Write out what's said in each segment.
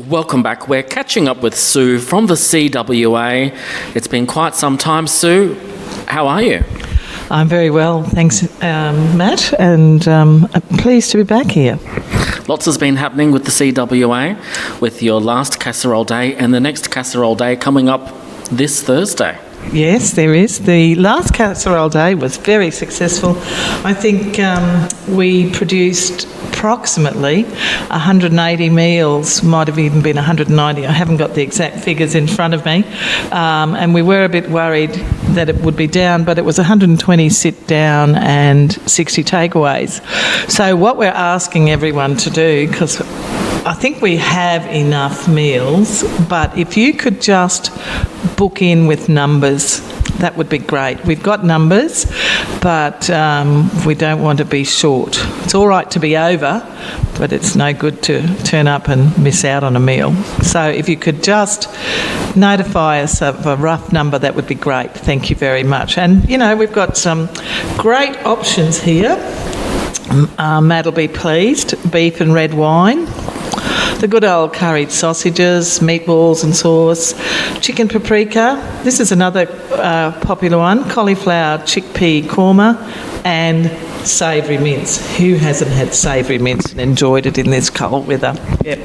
Welcome back. We're catching up with Sue from the CWA. It's been quite some time. Sue, how are you? I'm very well, thanks, Matt, and pleased to be back here. Lots has been happening with the CWA, with your last Casserole Day and the next Casserole Day coming up this Thursday. Yes, there is. The last Casserole Day was very successful. I think we produced approximately 180 meals, might have even been 190. I haven't got the exact figures in front of me. And we were a bit worried that it would be down, but it was 120 sit down and 60 takeaways. So what we're asking everyone to do, because I think we have enough meals, but if you could just book in with numbers, that would be great. We've got numbers, but we don't want to be short. It's all right to be over, but it's no good to turn up and miss out on a meal. So if you could just notify us of a rough number, that would be great. Thank you very much. And, you know, we've got some great options here. Matt will be pleased. Beef and red wine. The good old curried sausages, meatballs and sauce, chicken paprika. This is another popular one, cauliflower chickpea korma, and savoury mince. Who hasn't had savoury mince and enjoyed it in this cold weather? Yep.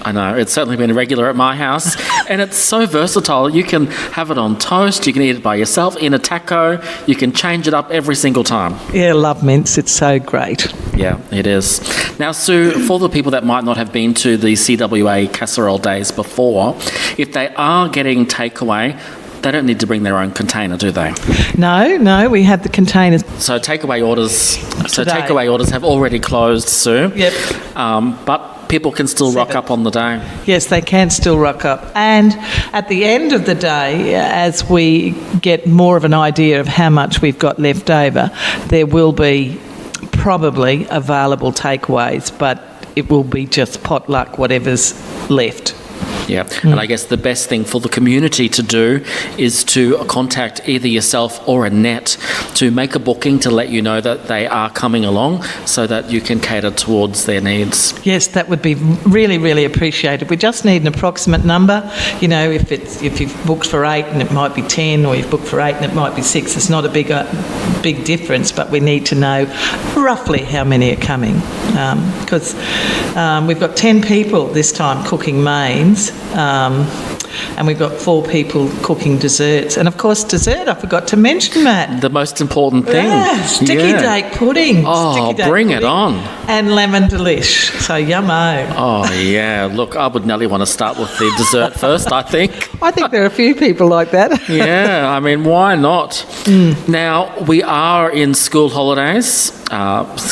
I know, it's certainly been a regular at my house, and it's so versatile. You can have it on toast, you can eat it by yourself, in a taco, you can change it up every single time. Yeah, love mince, it's so great. Yeah, it is. Now, Sue, for the people that might not have been to the CWA Casserole Days before, if they are getting takeaway, they don't need to bring their own container, do they? No, we have the containers. So takeaway orders have already closed, Sue. Yep. But people can still rock up on the day. Yes, they can still rock up. And at the end of the day, as we get more of an idea of how much we've got left over, there will be probably available takeaways, but it will be just potluck, whatever's left. Yeah, and I guess the best thing for the community to do is to contact either yourself or Annette to make a booking to let you know that they are coming along so that you can cater towards their needs. Yes, that would be really, really appreciated. We just need an approximate number. You know, if you've booked for 8 and it might be 10, or you've booked for 8 and it might be 6, it's not a big difference, but we need to know roughly how many are coming. Because we've got 10 people this time cooking mains. And we've got 4 people cooking desserts. And of course, dessert, I forgot to mention, Matt. The most important thing. Yeah, sticky date pudding. Oh, bring it on. And lemon delish. So yummo. Oh, yeah. Look, I would nearly want to start with the dessert first, I think. I think there are a few people like that. Yeah, I mean, why not? Now, we are in school holidays.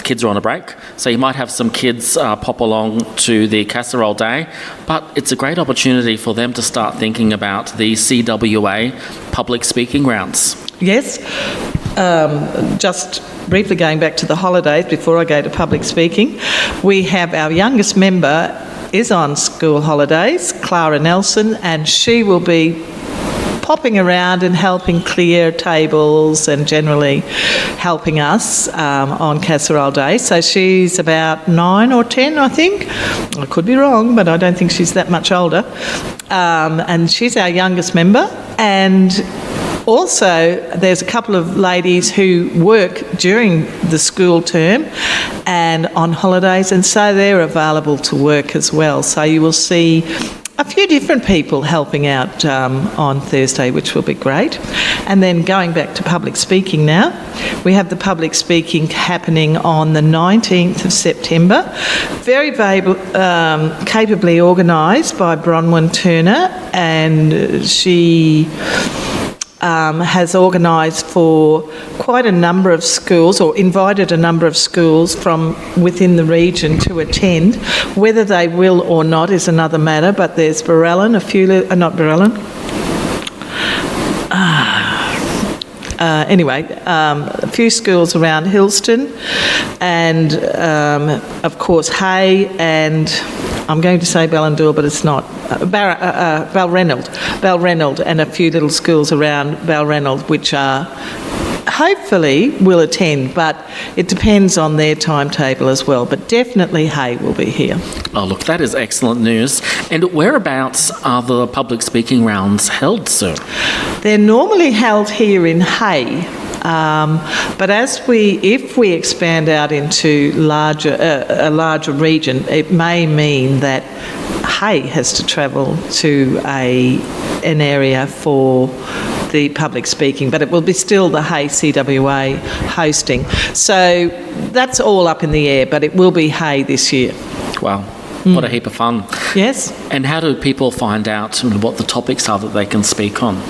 Kids are on a break, so you might have some kids pop along to the Casserole Day, but it's a great opportunity for them to start thinking about the CWA public speaking rounds. Yes. Just briefly going back to the holidays before I go to public speaking, we have our youngest member is on school holidays, Clara Nelson, and she will be popping around and helping clear tables and generally helping us on Casserole Day. So she's about 9 or 10, I think. I could be wrong, but I don't think she's that much older. And she's our youngest member. And also, there's a couple of ladies who work during the school term and on holidays, and so they're available to work as well. So you will see a few different people helping out on Thursday, which will be great. And then going back to public speaking now, we have the public speaking happening on the 19th of September. Very capably organised by Bronwyn Turner, and she has organised for quite a number of schools, or invited a number of schools from within the region to attend. Whether they will or not is another matter, but there's Barellan, a few schools around Hillston, and of course Hay, and I'm going to say Ballandul, but it's not. Balrenald, and a few little schools around Balrenald, which are hopefully will attend, but it depends on their timetable as well. But definitely Hay will be here. Oh, look, that is excellent news. And whereabouts are the public speaking rounds held, Sue? They're normally held here in Hay. But if we expand out into a larger region, it may mean that Hay has to travel to an area for the public speaking, but it will be still the Hay CWA hosting. So that's all up in the air, but it will be Hay this year. Wow. What a heap of fun. Yes. And how do people find out what the topics are that they can speak on?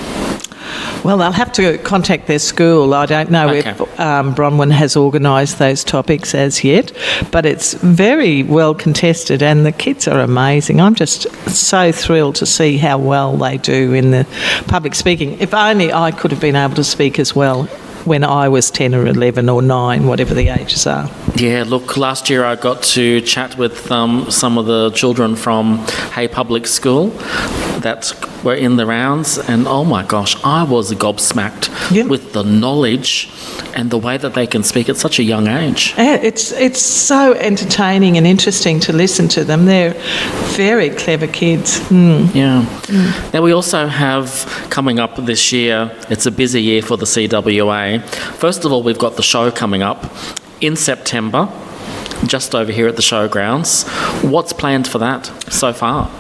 Well, they'll have to contact their school. I don't know if Bronwyn has organised those topics as yet, but it's very well contested and the kids are amazing. I'm just so thrilled to see how well they do in the public speaking. If only I could have been able to speak as well when I was 10 or 11 or 9, whatever the ages are. Yeah, look, last year I got to chat with some of the children from Hay Public School that were in the rounds, and oh my gosh, I was gobsmacked with the knowledge and the way that they can speak at such a young age. Yeah, it's so entertaining and interesting to listen to them. They're very clever kids. Yeah. Now we also have coming up this year, it's a busy year for the CWA. First of all, we've got the show coming up in September, just over here at the showgrounds. What's planned for that so far?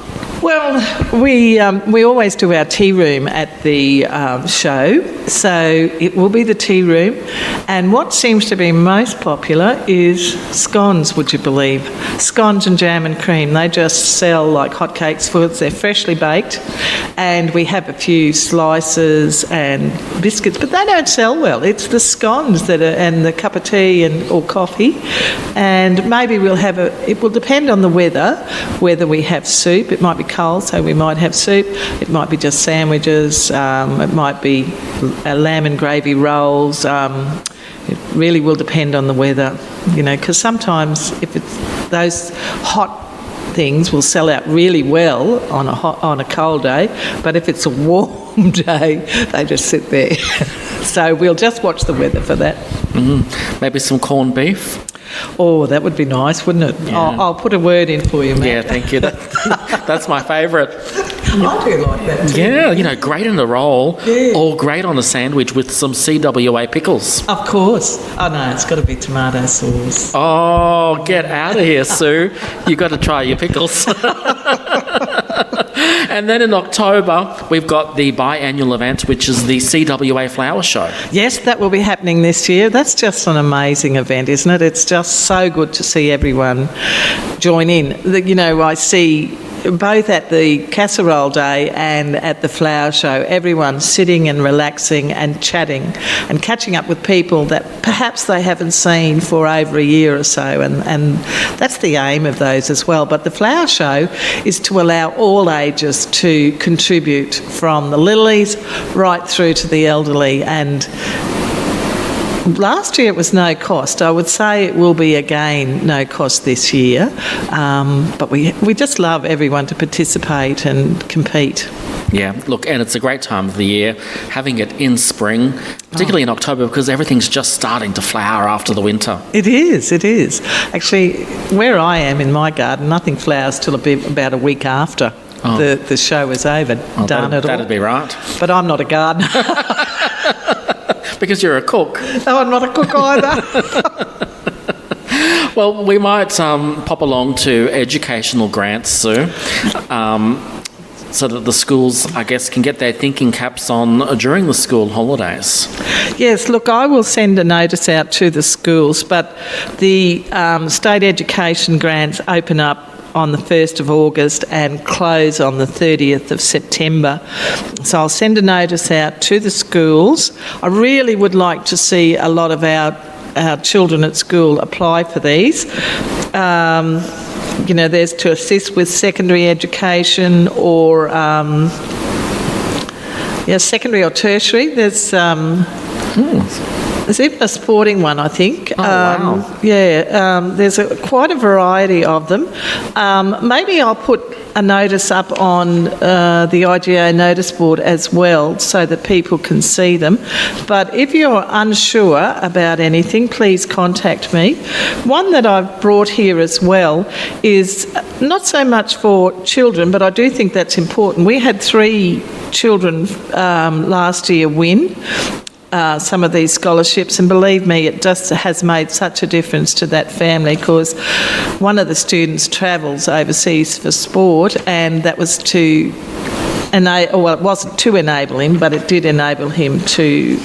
Well, we always do our tea room at the show, so it will be the tea room. And what seems to be most popular is scones, would you believe? Scones and jam and cream. They just sell like hotcakes for us. They're freshly baked. And we have a few slices and biscuits, but they don't sell well. It's the scones and the cup of tea or coffee. And maybe we'll have it will depend on the weather, whether we have soup. It might be cold, so we might have soup. It might be just sandwiches. It might be lamb and gravy rolls. It really will depend on the weather, because sometimes if it's those hot things will sell out really well on a cold day, but if it's a warm day, they just sit there. So we'll just watch the weather for that. Maybe some corned beef. Oh, that would be nice, wouldn't it? Yeah. I'll put a word in for you, Matt. Yeah, thank you. That's my favourite. I do like that too. Yeah, great in a roll or great on a sandwich with some CWA pickles. Of course. Oh, no, it's got to be tomato sauce. Oh, get out of here, Sue. You've got to try your pickles. And then in October, we've got the biannual event, which is the CWA Flower Show. Yes, that will be happening this year. That's just an amazing event, isn't it? It's just so good to see everyone join in. I see both at the Casserole Day and at the Flower Show, everyone's sitting and relaxing and chatting and catching up with people that perhaps they haven't seen for over a year or so, and that's the aim of those as well. But the Flower Show is to allow all ages to contribute, from the littlies right through to the elderly, and last year it was no cost. I would say it will be again no cost this year, but we just love everyone to participate and compete. Yeah, look, and it's a great time of the year, having it in spring, particularly in October, because everything's just starting to flower after the winter. It is. Actually, where I am in my garden, nothing flowers till about a week after the show is over. That'd be right. But I'm not a gardener. Because you're a cook. No, I'm not a cook either. Well, we might pop along to educational grants, Sue, so that the schools, I guess, can get their thinking caps on during the school holidays. Yes, look, I will send a notice out to the schools, but the state education grants open up on the 1st of August and close on the 30th of September. So I'll send a notice out to the schools. I really would like to see a lot of our children at school apply for these. There's to assist with secondary education or secondary or tertiary. There's even a sporting one, I think. Oh, wow. Yeah, there's quite a variety of them. Maybe I'll put a notice up on the IGA notice board as well so that people can see them. But if you're unsure about anything, please contact me. One that I've brought here as well is not so much for children, but I do think that's important. We had 3 children last year win some of these scholarships, and believe me, it just has made such a difference to that family, because one of the students travels overseas for sport, and that was to well, it wasn't to enable him, but it did enable him to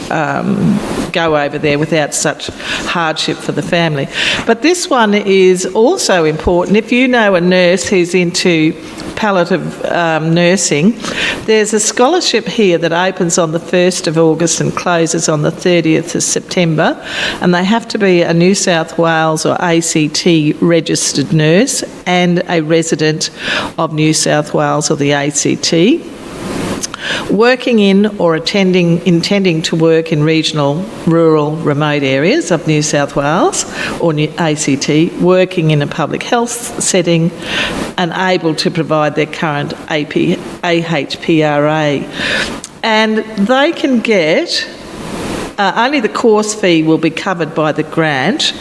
go over there without such hardship for the family. But this one is also important. If you know a nurse who's into palliative nursing, there's a scholarship here that opens on the 1st of August and closes on the 30th of September, and they have to be a New South Wales or ACT registered nurse and a resident of New South Wales or the ACT, working in or intending to work in regional, rural, remote areas of New South Wales or ACT, working in a public health setting and able to provide their current AHPRA. And they can get, only the course fee will be covered by the grant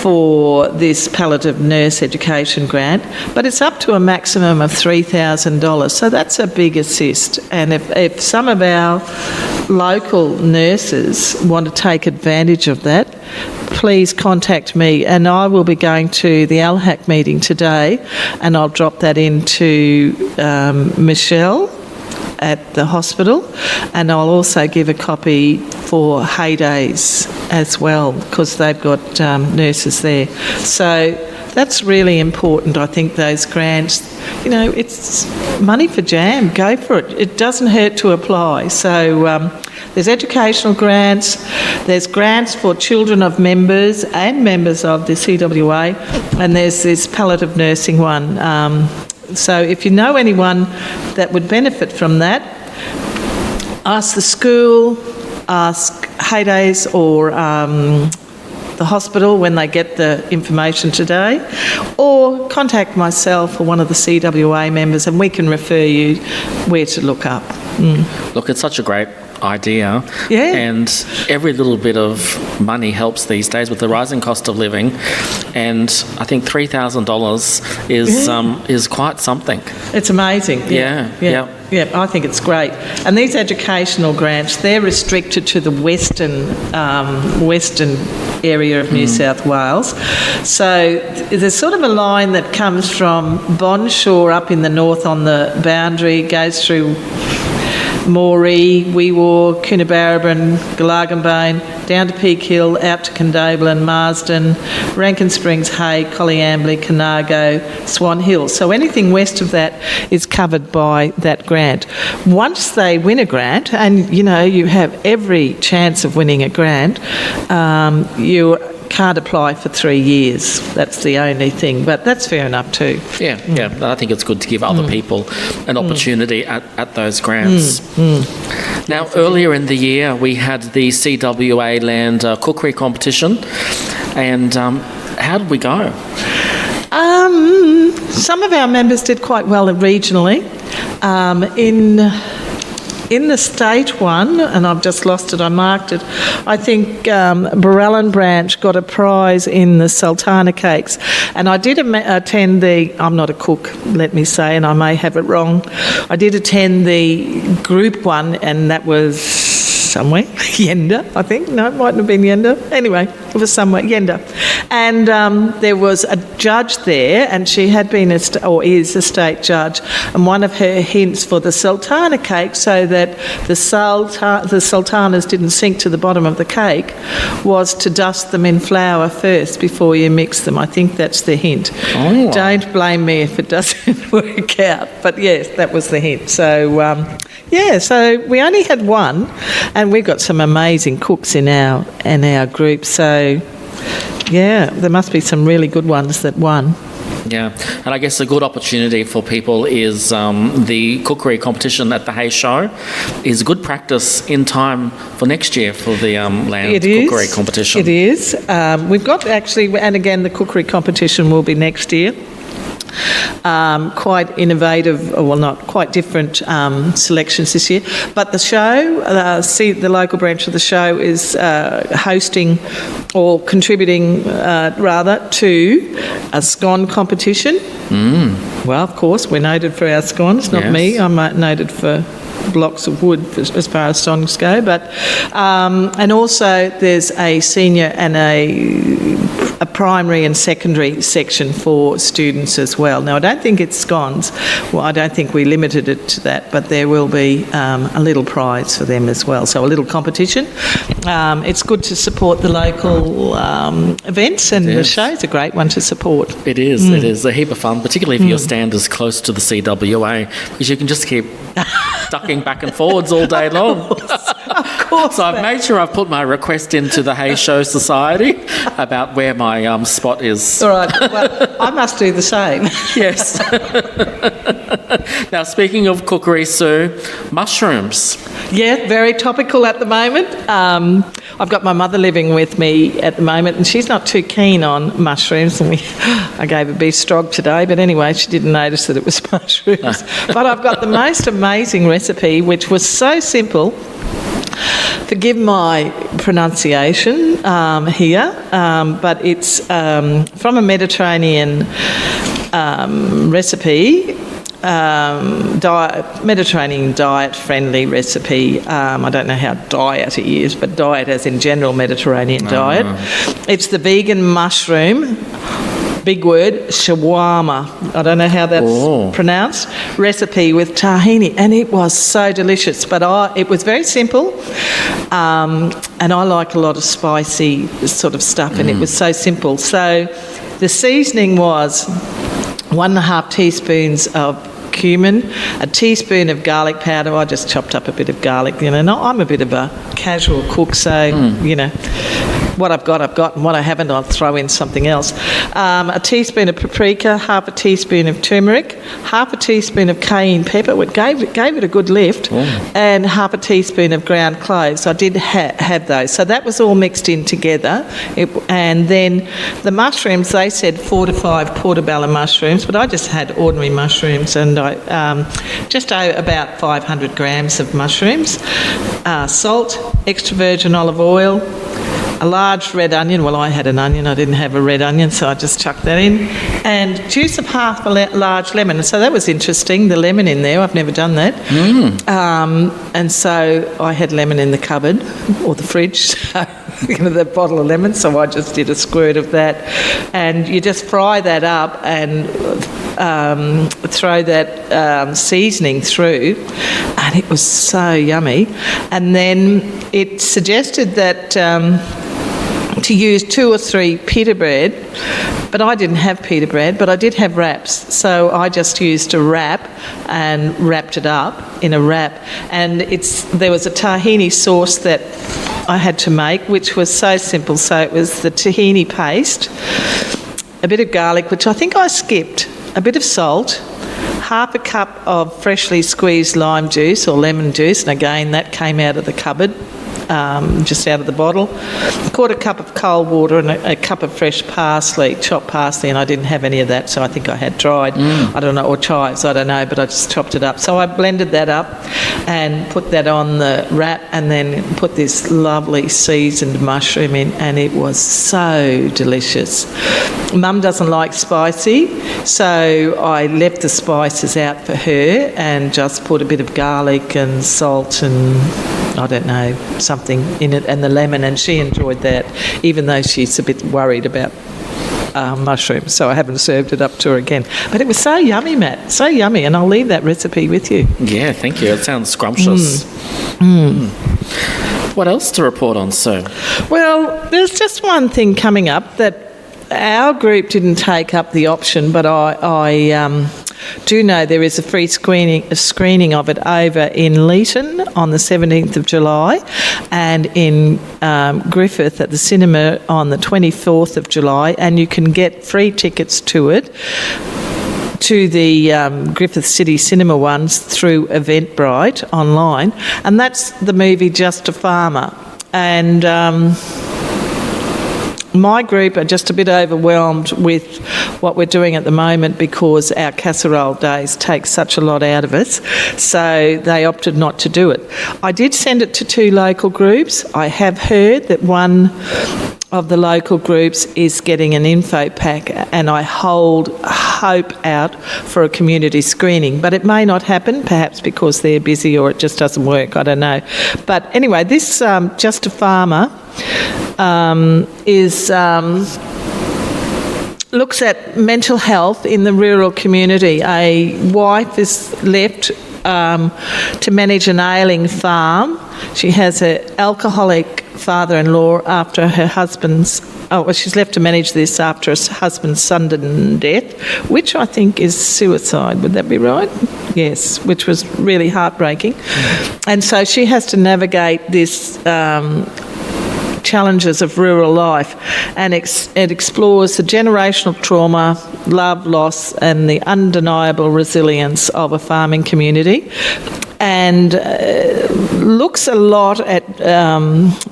for this palliative nurse education grant, but it's up to a maximum of $3,000, so that's a big assist. And if some of our local nurses want to take advantage of that, please contact me, and I will be going to the LHAC meeting today, and I'll drop that into Michelle at the hospital, and I'll also give a copy for Hay Days as well, because they've got nurses there. So that's really important, I think, those grants. You know, it's money for jam, go for it. It doesn't hurt to apply. So there's educational grants, there's grants for children of members and members of the CWA, and there's this palliative nursing one. So if you know anyone that would benefit from that, ask the school, ask Hay Days or the hospital when they get the information today, or contact myself or one of the CWA members, and we can refer you where to look up. Look, it's such a great idea, Yeah. and every little bit of money helps these days with the rising cost of living, and I think $3,000 is quite something. It's amazing. Yeah. Yeah, I think it's great. And these educational grants, they're restricted to the western area of New South Wales. So there's sort of a line that comes from Bonshaw up in the north on the boundary, goes through Moree, Weewar, Coonabarabran, Galaganbane, down to Peak Hill, out to Condobolin, Marsden, Rankin Springs, Hay, Collyambly, Carnargo, Swan Hill. So anything west of that is covered by that grant. Once they win a grant, and you know you have every chance of winning a grant, you can't apply for 3 years. That's the only thing, but that's fair enough too. Yeah. I think it's good to give other people an opportunity at those grants. Now, earlier in the year, we had the CWA Land Cookery Competition, and how did we go? Some of our members did quite well regionally. In the state one, and I've just lost it, I marked it, I think Barellan branch got a prize in the sultana cakes. And I did attend I'm not a cook, let me say, and I may have it wrong. I did attend the group one, and that was somewhere, Yenda, I think. No, it mightn't have been Yenda. Anyway, it was somewhere, Yenda. And there was a judge there, and she had been is a state judge, and one of her hints for the sultana cake, so that the sultanas didn't sink to the bottom of the cake, was to dust them in flour first before you mix them. I think that's the hint. Oh. Don't blame me if it doesn't work out, but yes, that was the hint. So so we only had one, and we've got some amazing cooks in our group. So yeah, there must be some really good ones that won. Yeah, and I guess a good opportunity for people is the cookery competition at the Hay Show is good practice in time for next year for the land cookery competition. It is. We've got actually, and again, the cookery competition will be next year. Quite innovative, well, not quite different selections this year. But the show, the local branch of the show is hosting or contributing, rather, to a scone competition. Well, of course, we're noted for our scones, not me. I'm noted for blocks of wood as far as songs go, but and also there's a senior and a primary and secondary section for students as well. Now, I don't think it's scones. Well, I don't think we limited it to that, but there will be a little prize for them as well. So a little competition. It's good to support the local events, and the show's a great one to support. It is. It is a heap of fun, particularly if your stand is close to the CWA, because you can just keep ducking back and forwards all day long. Of course. So I've made sure I've put my request into the Hay Show Society about where my spot is. All right. Well, I must do the same. Yes. Now, speaking of cookery, Sue, mushrooms. Yeah, very topical at the moment. I've got my mother living with me at the moment, and she's not too keen on mushrooms. And I gave her beef strog today, but anyway, she didn't notice that it was mushrooms. But I've got the most amazing recipe, which was so simple. Forgive my pronunciation here, but it's from a Mediterranean recipe. Mediterranean diet-friendly recipe. I don't know how diet it is, but diet as in general Mediterranean diet. It's the vegan mushroom, big word, shawarma. I don't know how that's pronounced. Recipe with tahini, and it was so delicious. But it was very simple, and I like a lot of spicy sort of stuff, and it was so simple. So the seasoning was 1.5 teaspoons of cumin, a teaspoon of garlic powder. I just chopped up a bit of garlic. I'm a bit of a casual cook, so, what I've got, and what I haven't, I'll throw in something else. A teaspoon of paprika, half a teaspoon of turmeric, half a teaspoon of cayenne pepper, which gave it a good lift, and half a teaspoon of ground cloves. I did have those. So that was all mixed in together. And then the mushrooms, they said 4 to 5 portobello mushrooms, but I just had ordinary mushrooms, and I just about 500 grams of mushrooms, salt, extra virgin olive oil, a large red onion. Well, I had an onion. I didn't have a red onion, so I just chucked that in. And juice of half a large lemon. So that was interesting, the lemon in there. I've never done that. And so I had lemon in the cupboard or the fridge, the bottle of lemon, so I just did a squirt of that. And you just fry that up and throw that seasoning through, and it was so yummy. And then it suggested that to use 2 or 3 pita bread, but I didn't have pita bread, but I did have wraps, so I just used a wrap and wrapped it up in a wrap. And there was a tahini sauce that I had to make, which was so simple. So it was the tahini paste, a bit of garlic, which I think I skipped, a bit of salt, half a cup of freshly squeezed lime juice or lemon juice, and again that came out of the cupboard, just out of the bottle, a quarter cup of cold water, and a cup of fresh parsley, chopped parsley, and I didn't have any of that, so I think I had dried, I don't know, or chives, I don't know, but I just chopped it up. So I blended that up and put that on the wrap, and then put this lovely seasoned mushroom in, and it was so delicious. Mum doesn't like spicy, so I left the spices out for her and just put a bit of garlic and salt and I don't know, something in it, and the lemon, and she enjoyed that, even though she's a bit worried about mushrooms, so I haven't served it up to her again. But it was so yummy, Matt, so yummy, and I'll leave that recipe with you. Yeah, thank you. It sounds scrumptious. What else to report on, Sue? Well, there's just one thing coming up that our group didn't take up the option, but I do know there is a free screening of it over in Leeton on the 17th of July, and in Griffith at the cinema on the 24th of July, and you can get free tickets to it, to the Griffith City Cinema ones, through Eventbrite online, and that's the movie Just a Farmer. And my group are just a bit overwhelmed with what we're doing at the moment because our casserole days take such a lot out of us, so they opted not to do it. I did send it to 2 local groups. I have heard that one of the local groups is getting an info pack, and I hold hope out for a community screening, but it may not happen, perhaps because they're busy or it just doesn't work, I don't know. But anyway, this Just a Farmer looks at mental health in the rural community. A wife is left to manage an ailing farm. She has an alcoholic father-in-law after her husband's... she's left to manage this after her husband's sudden death, which I think is suicide. Would that be right? Yes, which was really heartbreaking. And so she has to navigate this challenges of rural life, and it explores the generational trauma, love, loss, and the undeniable resilience of a farming community, and looks a lot at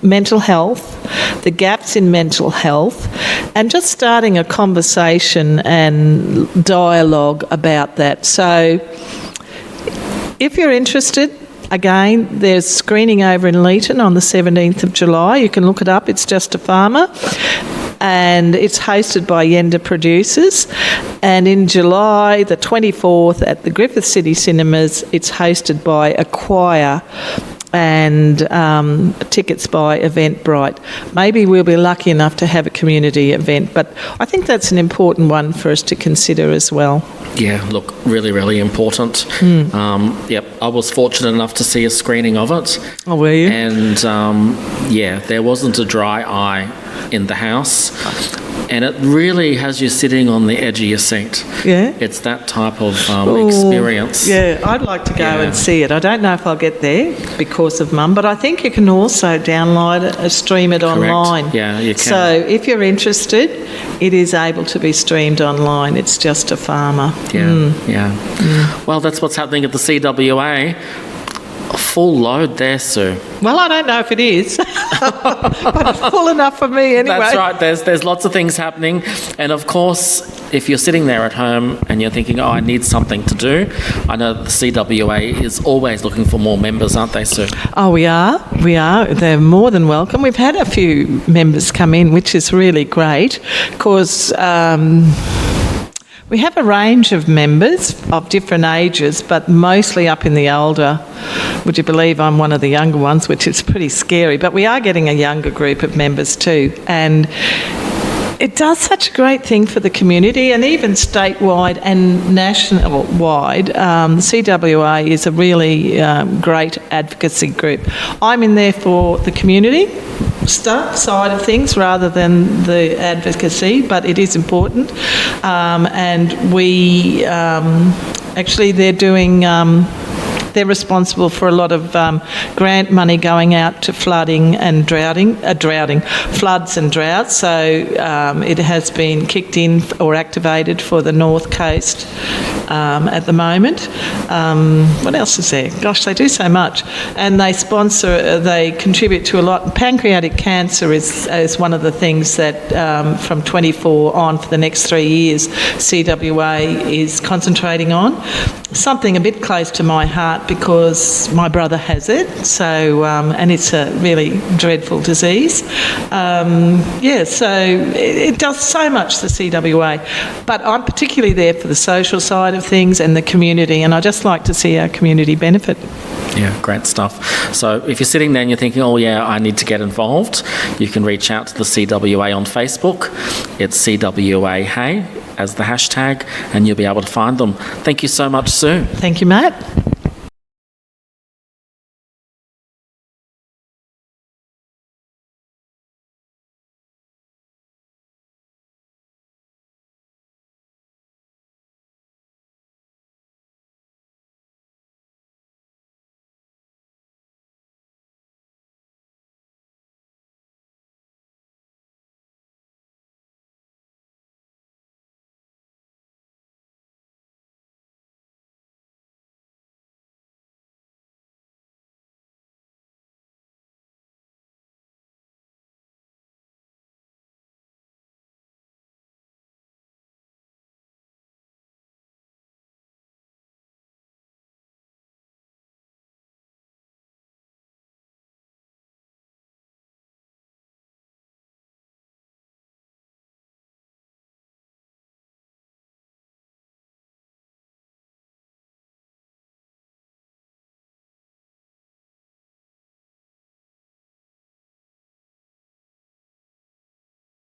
mental health, the gaps in mental health, and just starting a conversation and dialogue about that. So if you're interested, again, there's screening over in Leeton on the 17th of July. You can look it up. It's Just a Farmer. And it's hosted by Yenda Producers. And in July the 24th at the Griffith City Cinemas, it's hosted by a choir and tickets by Eventbrite. Maybe we'll be lucky enough to have a community event, but I think that's an important one for us to consider as well. Yeah, look, really, really important. Yep, I was fortunate enough to see a screening of it. Oh, were you? And, there wasn't a dry eye in the house. And it really has you sitting on the edge of your seat. Yeah? It's that type of experience. Yeah, I'd like to go and see it. I don't know if I'll get there because of Mum, but I think you can also download it, stream it online. Yeah, you can. So if you're interested, it is able to be streamed online. It's Just a Farmer. Yeah. Well, that's what's happening at the CWA. A full load there, Sue. Well, I don't know if it is, but it's full enough for me anyway. That's right. There's lots of things happening. And of course, if you're sitting there at home and you're thinking, I need something to do, I know the CWA is always looking for more members, aren't they, Sue? Oh, we are. They're more than welcome. We've had a few members come in, which is really great, because we have a range of members of different ages, but mostly up in the older. Would you believe I'm one of the younger ones, which is pretty scary, but we are getting a younger group of members too. And it does such a great thing for the community, and even statewide and national-wide. The CWA is a really great advocacy group. I'm in there for the community stuff side of things rather than the advocacy, but it is important. And we actually, they're doing... They're responsible for a lot of grant money going out to floods and droughts. So it has been kicked in or activated for the North Coast at the moment. What else is there? Gosh, they do so much. And they contribute to a lot. Pancreatic cancer is one of the things that from 24 on for the next 3 years, CWA is concentrating on. Something a bit close to my heart because my brother has it, so and it's a really dreadful disease. So it does so much, the CWA, but I'm particularly there for the social side of things and the community, and I just like to see our community benefit. Yeah, great stuff. So if you're sitting there and you're thinking, oh yeah, I need to get involved, you can reach out to the CWA on Facebook. It's CWA Hay as the hashtag, and you'll be able to find them. Thank you so much, Sue. Thank you, Matt.